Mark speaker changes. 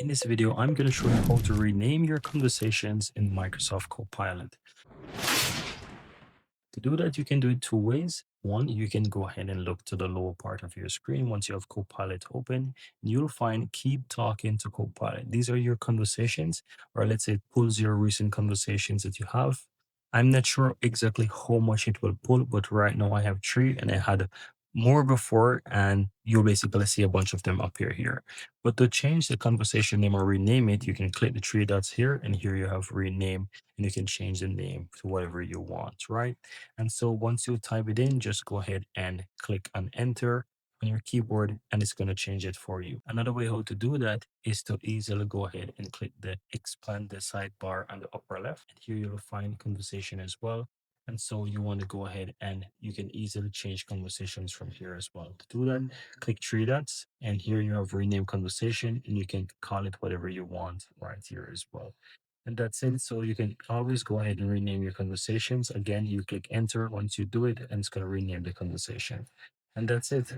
Speaker 1: In this video, I'm going to show you how to rename your conversations in Microsoft Copilot. To do that, you can do it two ways. One, you can go ahead and look to the lower part of your screen. Once you have Copilot open, you'll find Keep Talking to Copilot. These are your conversations, or let's say it pulls your recent conversations that you have. I'm not sure exactly how much it will pull, but right now I have three and I had more before, and you'll basically see a bunch of them appear here. But to change the conversation name or rename it, you can click the three dots here, and here you have rename, and you can change the name to whatever you want, right? And so once you type it in, just go ahead and click on enter on your keyboard and it's going to change it for you. Another way how to do that is to easily go ahead and click the expand the sidebar on the upper left. And here you'll find conversation as well. And so you want to go ahead and you can easily change conversations from here as well. To do that, click three dots and here you have rename conversation and you can call it whatever you want right here as well. And that's it. So you can always go ahead and rename your conversations. Again, you click enter once you do it, and it's going to rename the conversation. And that's it.